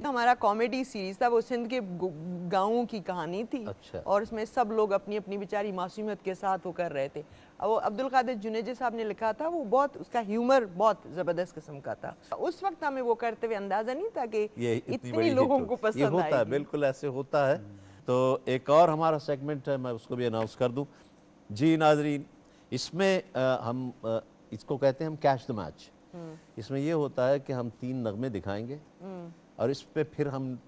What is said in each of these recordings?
हमारा comedy series था, वो सिंध के गाँवों की कहानी थी। अच्छा। और उसमें सब लोग अपनी अपनी बेचारी मासूमियत के साथ वो कर रहे थे। अब वो अब्दुल कादिर जुनेजा साहब ने लिखा था, वो बहुत, उसका ह्यूमर बहुत ज़बरदस्त किस्म का था। उस वक्त हमें वो करते हुए अंदाज़ा नहीं था कि ये इतनी लोगों को पसंद ये होता है, आएगी। बिल्कुल ऐसे होता है। तो एक और हमारा सेगमेंट है, मैं उसको भी अनाउंस कर दूं। जी नाजरीन, इसमें हम इसको कहते हैं हम कैच द मैच। इसमें ये होता है कि हम 3 नगमे दिखाएंगे और इस पे फिर हम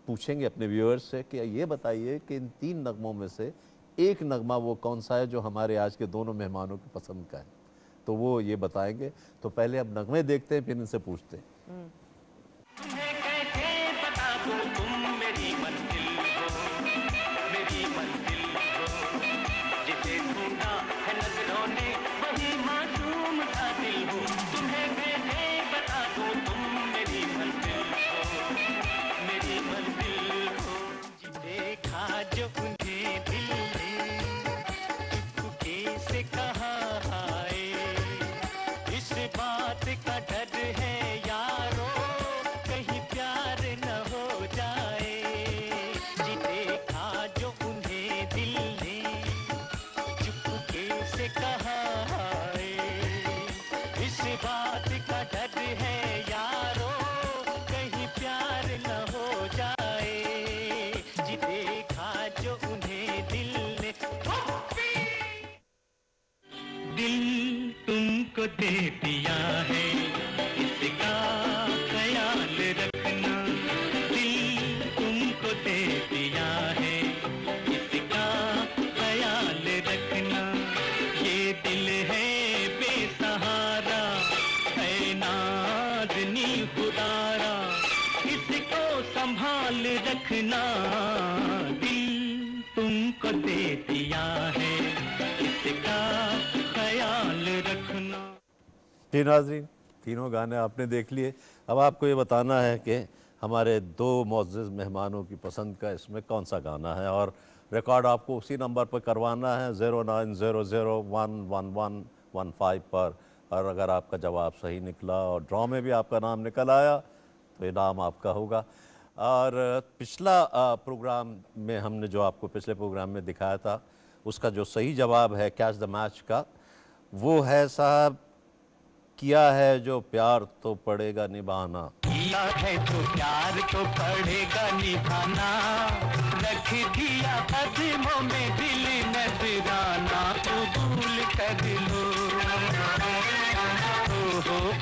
पूछेंगे अपने व्यूअर्स से कि ये बताइए कि इन 3 नगमों में से एक नगमा वो कौन सा है जो हमारे आज के दोनों मेहमानों की पसंद का है, तो वो ये बताएंगे। तो पहले अब नगमे देखते हैं, फिर इनसे पूछते हैं। दे दिया है इसका ख्याल रखना, दिल तुमको दे दिया है इसका ख्याल रखना। ये दिल है बेसहारा है नाज़नी खुदारा, इसको संभाल रखना, दिल तुमको दे दिया है इसका ख्याल रखना। जी नाज़रीन, तीनों गाने आपने देख लिए। अब आपको ये बताना है कि हमारे 2 मुअज़्ज़िज़ मेहमानों की पसंद का इसमें कौन सा गाना है, और रिकॉर्ड आपको उसी नंबर पर करवाना है 0900111115 पर। और अगर आपका जवाब सही निकला और ड्रॉ में भी आपका नाम निकल आया तो इनाम आपका होगा। और पिछला प्रोग्राम में हमने जो आपको पिछले प्रोग्राम में दिखाया था, उसका जो सही जवाब है कैच द मैच का, वो है साहब, किया है जो प्यार तो पड़ेगा निभाना। किया है जो प्यार तो पड़ेगा निभाना, रख दिया कदमों में दिल नजराना, कबूल कर लो,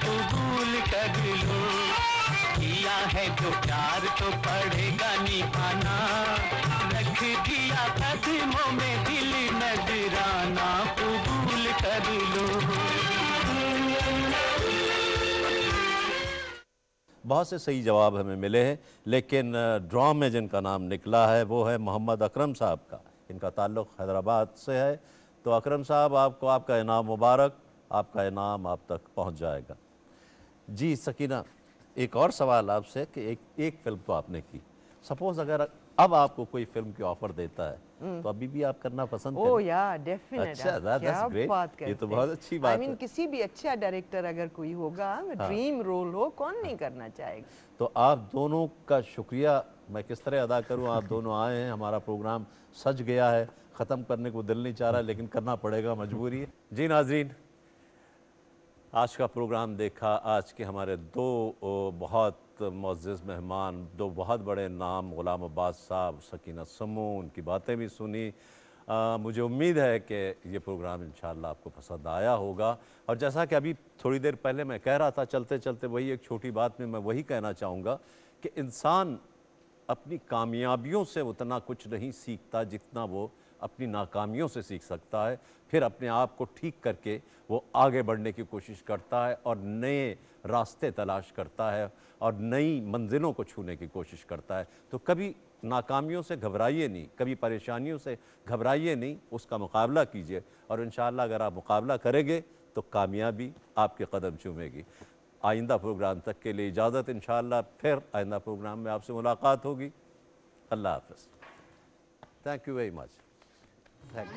कबूल कर लो। किया है जो प्यार तो पड़ेगा निभाना, रख दिया कदमों में दिल नजराना, कबूल कर लो। बहुत से सही जवाब हमें मिले हैं, लेकिन ड्रॉ में जिनका नाम निकला है वो है मोहम्मद अकरम साहब का। इनका ताल्लुक़ हैदराबाद से है। तो अकरम साहब, आपको आपका इनाम मुबारक, आपका इनाम आप तक पहुंच जाएगा। जी सकीना, एक और सवाल आपसे कि एक फ़िल्म तो आपने की, सपोज़ अगर अब आपको कोई फिल्म की ऑफ़र देता है तो अभी भी आप करना पसंद करें? ओह या डेफिनेट। अच्छा, क्या ग्रेट, बात करते ये तो बहुत अच्छी बात है। किसी भी अच्छा डायरेक्टर अगर कोई होगा, ड्रीम रोल हो, कौन नहीं करना चाहेगा। तो आप दोनों का शुक्रिया मैं किस तरह अदा करूं, आप दोनों आए हैं, हमारा प्रोग्राम सज गया है, ख़त्म करने को दिल नहीं चाह रहा लेकिन करना पड़ेगा, मजबूरी है। जी नाज़रीन, आज का प्रोग्राम देखा, आज के हमारे 2 बहुत मुअज़्ज़िज़ मेहमान, 2 बहुत बड़े नाम, ग़ुलाम अब्बास साहब, सकीना समू, उनकी बातें भी सुनी। मुझे उम्मीद है कि ये प्रोग्राम इंशाअल्लाह आपको पसंद आया होगा। और जैसा कि अभी थोड़ी देर पहले मैं कह रहा था, चलते चलते वही एक छोटी बात में मैं वही कहना चाहूँगा कि इंसान अपनी कामयाबियों से उतना कुछ नहीं सीखता जितना वो अपनी नाकामियों से सीख सकता है। फिर अपने आप को ठीक करके वो आगे बढ़ने की कोशिश करता है और नए रास्ते तलाश करता है और नई मंजिलों को छूने की कोशिश करता है। तो कभी नाकामियों से घबराइए नहीं, कभी परेशानियों से घबराइए नहीं, उसका मुकाबला कीजिए और इंशाअल्लाह अगर आप मुकाबला करेंगे तो कामयाबी आपके कदम चूमेगी। आइंदा प्रोग्राम तक के लिए इजाज़त, इंशाअल्लाह फिर आइंदा प्रोग्राम में आपसे मुलाकात होगी। अल्लाह हाफ़िज़। Thank you very much. Thank you.